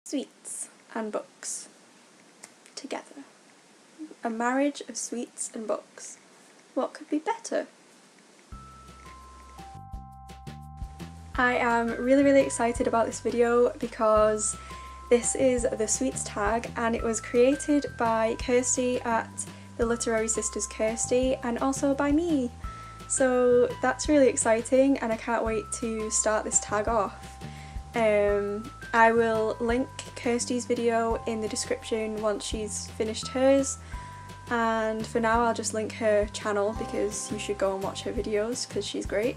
Sweets and books together. A marriage of sweets and books. What could be better? I am really excited about this video because this is the sweets tag and it was created by Kirsty at the Literary Sisters Kirsty and also by me. So that's really exciting and I can't wait to start this tag off. I will link Kirsty's video in the description once she's finished hers, and for now I'll just link her channel because you should go and watch her videos because she's great.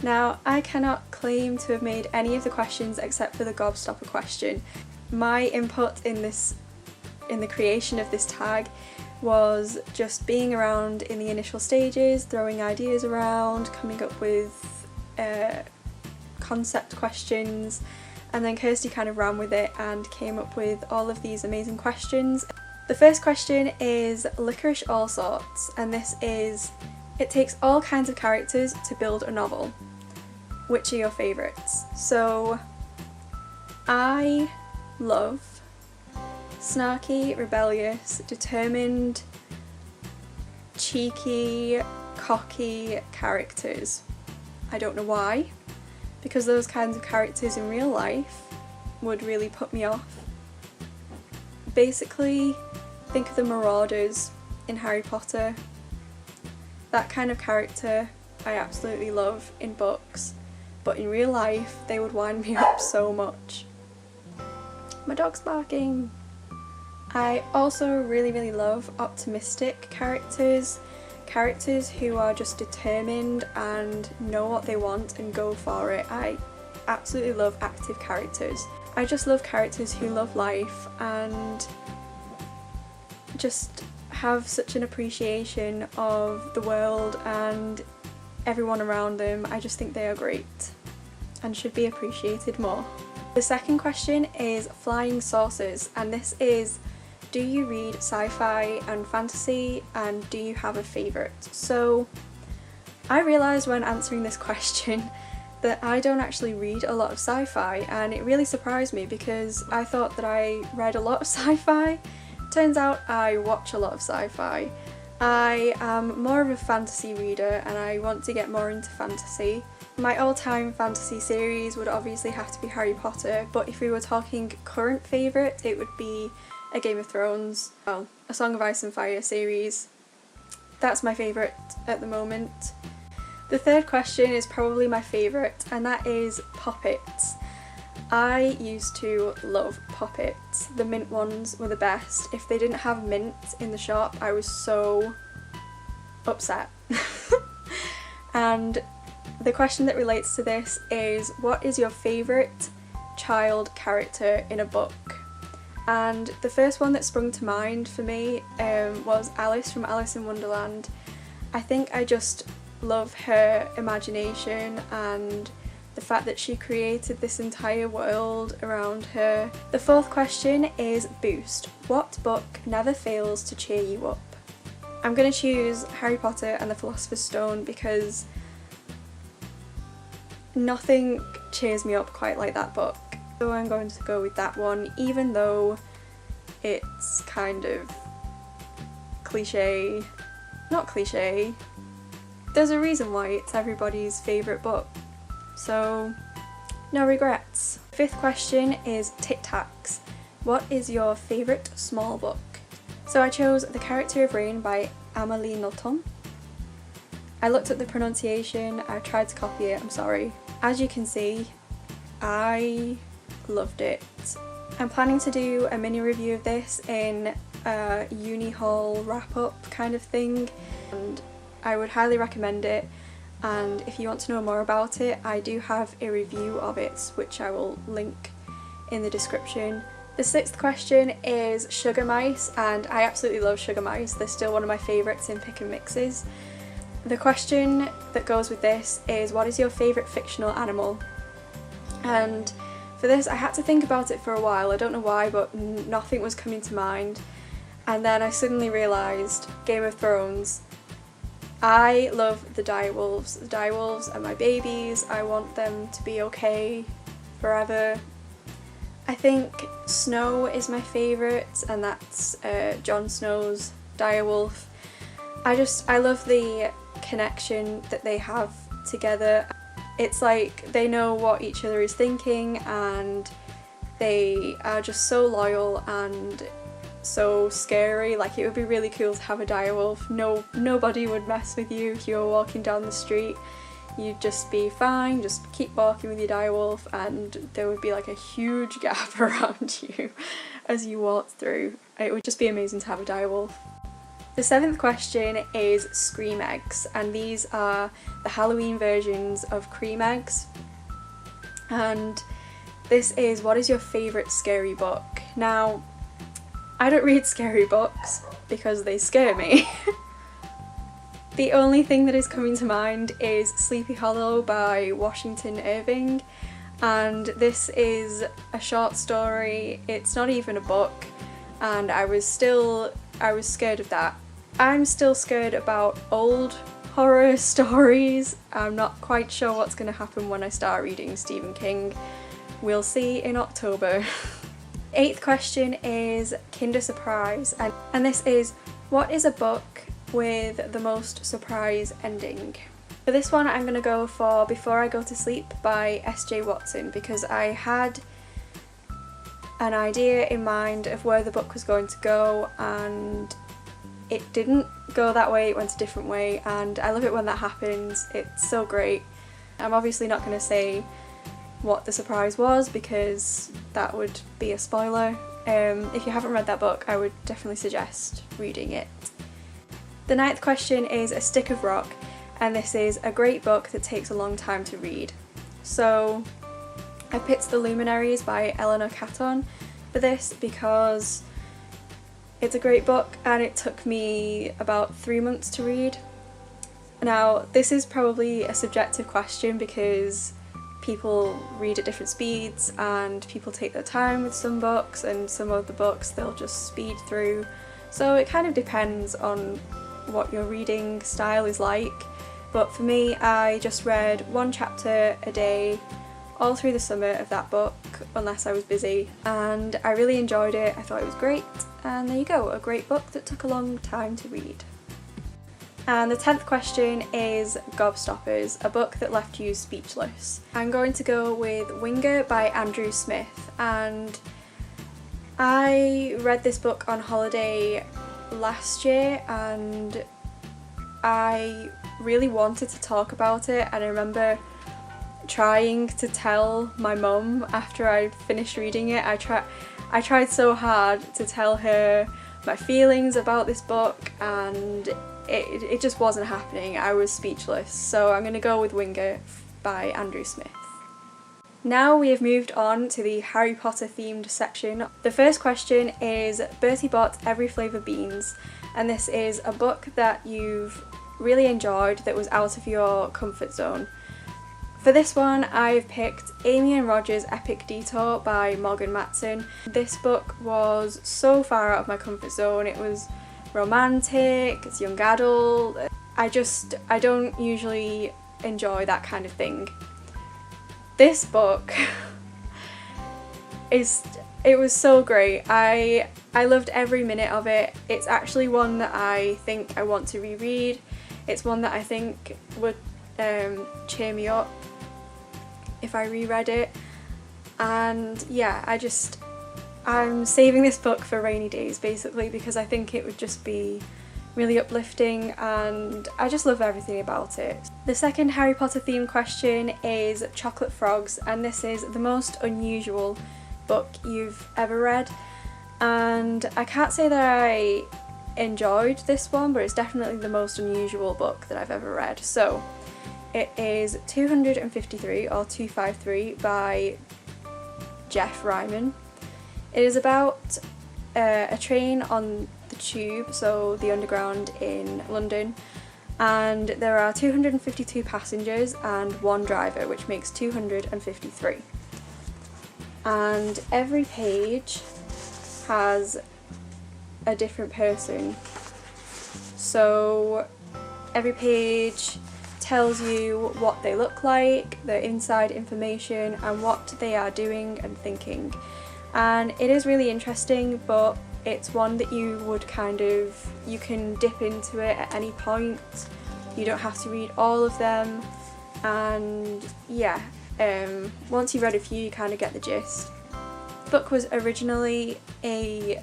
Now, I cannot claim to have made any of the questions except for the Gobstopper question. My input in the creation of this tag was just being around in the initial stages, throwing ideas around, coming up with concept questions, and then Kirsty kind of ran with it and came up with all of these amazing questions. The first question is Liquorice Allsorts, and this is, it takes all kinds of characters to build a novel. Which are your favourites? So I love snarky, rebellious, determined, cheeky, cocky characters. I don't know why, because those kinds of characters in real life would really put me off. Basically, think of the Marauders in Harry Potter. That kind of character I absolutely love in books, but in real life they would wind me up so much. My dog's barking! I also really love optimistic characters. Characters who are just determined and know what they want and go for it. I absolutely love active characters. I just love characters who love life and just have such an appreciation of the world and everyone around them. I just think they are great and should be appreciated more. The second question is flying saucers, and this is, do you read sci-fi and fantasy, and do you have a favourite? So I realised when answering this question that I don't actually read a lot of sci-fi, and it really surprised me because I thought that I read a lot of sci-fi. Turns out I watch a lot of sci-fi. I am more of a fantasy reader and I want to get more into fantasy. My all-time fantasy series would obviously have to be Harry Potter, but if we were talking current favourite, it would be a Game of Thrones, well, a Song of Ice and Fire series. That's my favourite at the moment. The third question is probably my favourite, and that is Poppets. I used to love Poppets. The mint ones were the best. If they didn't have mint in the shop, I was so upset. And the question that relates to this is, what is your favourite child character in a book? And the first one that sprung to mind for me was Alice from Alice in Wonderland. I think I just love her imagination and the fact that she created this entire world around her. The fourth question is Boost. What book never fails to cheer you up? I'm going to choose Harry Potter and the Philosopher's Stone because nothing cheers me up quite like that book. So I'm going to go with that one, even though it's kind of cliche. Not cliche. There's a reason why it's everybody's favourite book. So, no regrets. Fifth question is Tic Tacs. What is your favourite small book? So I chose The Character of Rain by Amélie Nothomb. I looked at the pronunciation, I tried to copy it, I'm sorry. As you can see, I loved it. I'm planning to do a mini review of this in a uni haul wrap-up kind of thing, and I would highly recommend it. And if you want to know more about it, I do have a review of it which I will link in the description. The sixth question is sugar mice, and I absolutely love sugar mice. They're still one of my favourites in pick and mixes. The question that goes with this is, what is your favourite fictional animal? And for this I had to think about it for a while. I don't know why, but nothing was coming to mind. And then I suddenly realised Game of Thrones. I love the direwolves. The direwolves are my babies. I want them to be okay forever. I think Snow is my favourite, and that's Jon Snow's direwolf. I love the connection that they have together. It's like they know what each other is thinking, and they are just so loyal and so scary. Like, it would be really cool to have a direwolf. Nobody would mess with you if you were walking down the street. You'd just be fine, just keep walking with your direwolf, and there would be like a huge gap around you as you walked through. It would just be amazing to have a direwolf. The 7th question is Screme Eggs, and these are the Halloween versions of Screme Eggs. And this is, what is your favourite scary book? Now, I don't read scary books because they scare me. The only thing that is coming to mind is Sleepy Hollow by Washington Irving, and this is a short story. It's not even a book, and I was scared of that. I'm still scared about old horror stories. I'm not quite sure what's going to happen when I start reading Stephen King. We'll see in October. 8th question is Kinder Surprise, and this is, what is a book with the most surprise ending? For this one I'm going to go for Before I Go to Sleep by S.J. Watson, because I had an idea in mind of where the book was going to go and it didn't go that way, it went a different way, and I love it when that happens. It's so great. I'm obviously not going to say what the surprise was because that would be a spoiler. If you haven't read that book, I would definitely suggest reading it. The 9th question is A Stick of Rock, and this is a great book that takes a long time to read. So I picked The Luminaries by Eleanor Catton for this because it's a great book and it took me about 3 months to read. Now, this is probably a subjective question because people read at different speeds and people take their time with some books, and some of the books they'll just speed through. So it kind of depends on what your reading style is like. But for me, I just read 1 chapter a day all through the summer of that book, unless I was busy, and I really enjoyed it. I thought it was great, and there you go, a great book that took a long time to read. And the 10th question is Gobstoppers, a book that left you speechless. I'm going to go with Winger by Andrew Smith, and I read this book on holiday last year and I really wanted to talk about it, and I remember trying to tell my mum after I finished reading it. I tried so hard to tell her my feelings about this book, and it just wasn't happening. I was speechless. So I'm going to go with Winger by Andrew Smith. Now we have moved on to the Harry Potter themed section. The first question is Bertie bought every flavour beans, and this is a book that you've really enjoyed that was out of your comfort zone. For this one I've picked Amy and Roger's Epic Detour by Morgan Matson. This book was so far out of my comfort zone. It was romantic, it's young adult. I don't usually enjoy that kind of thing. This book it was so great. I loved every minute of it. It's actually one that I think I want to reread. It's one that I think would cheer me up if I reread it. And yeah, I'm saving this book for rainy days basically, because I think it would just be really uplifting and I just love everything about it. The second Harry Potter themed question is Chocolate Frogs, and this is the most unusual book you've ever read. And I can't say that I enjoyed this one, but it's definitely the most unusual book that I've ever read. So it is 253 or 253 by Jeff Ryman. It is about a train on the tube, so the underground in London, and there are 252 passengers and 1 driver, which makes 253. And every page has a different person. So every page tells you what they look like, their inside information, and what they are doing and thinking. and it is really interesting, but it's one that you can dip into it at any point. You don't have to read all of them, and yeah, once you've read a few you kind of get the gist. The book was originally a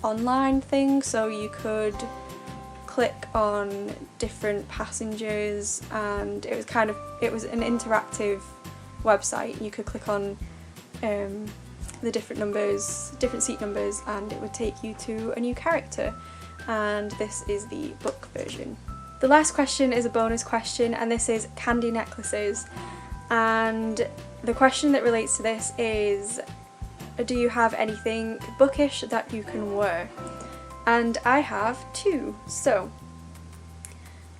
online thing, so you could click on different passengers, and it was an interactive website. You could click on the different seat numbers, and it would take you to a new character, and this is the book version. The last question is a bonus question, and this is candy necklaces, and the question that relates to this is, do you have anything bookish that you can wear? And I have two. So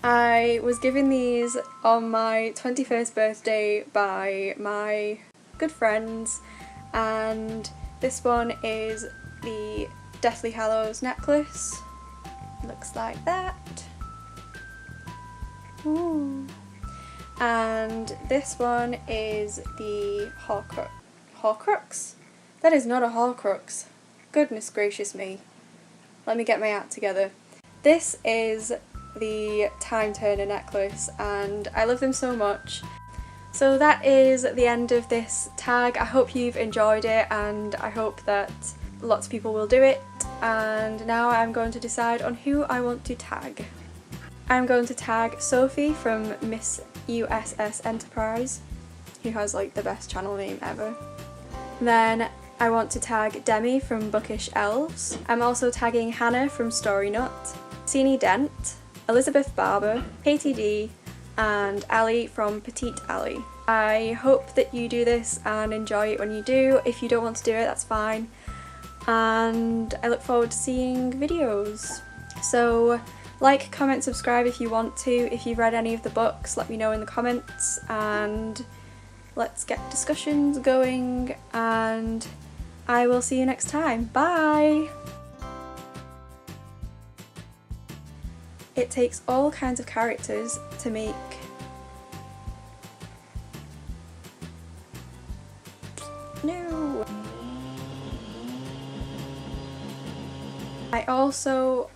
I was given these on my 21st birthday by my good friends, and this one is the Deathly Hallows necklace. Looks like that. Ooh. And this one is the Horcrux? That is not a Horcrux. Goodness gracious me. Let me get my act together. This is the Time Turner necklace, and I love them so much. So that is the end of this tag. I hope you've enjoyed it, and I hope that lots of people will do it. And now I'm going to decide on who I want to tag. I'm going to tag Sophie from Miss USS Enterprise, who has like the best channel name ever. Then I want to tag Demi from Bookish Elves. I'm also tagging Hannah from Story Nut, Sini Dent, Elizabeth Barber, Katie D, and Ali from Petite Ali. I hope that you do this and enjoy it when you do. If you don't want to do it, that's fine. And I look forward to seeing videos. So like, comment, subscribe if you want to. If you've read any of the books, let me know in the comments, and let's get discussions going, and I will see you next time. Bye! It takes all kinds of characters to make no. I also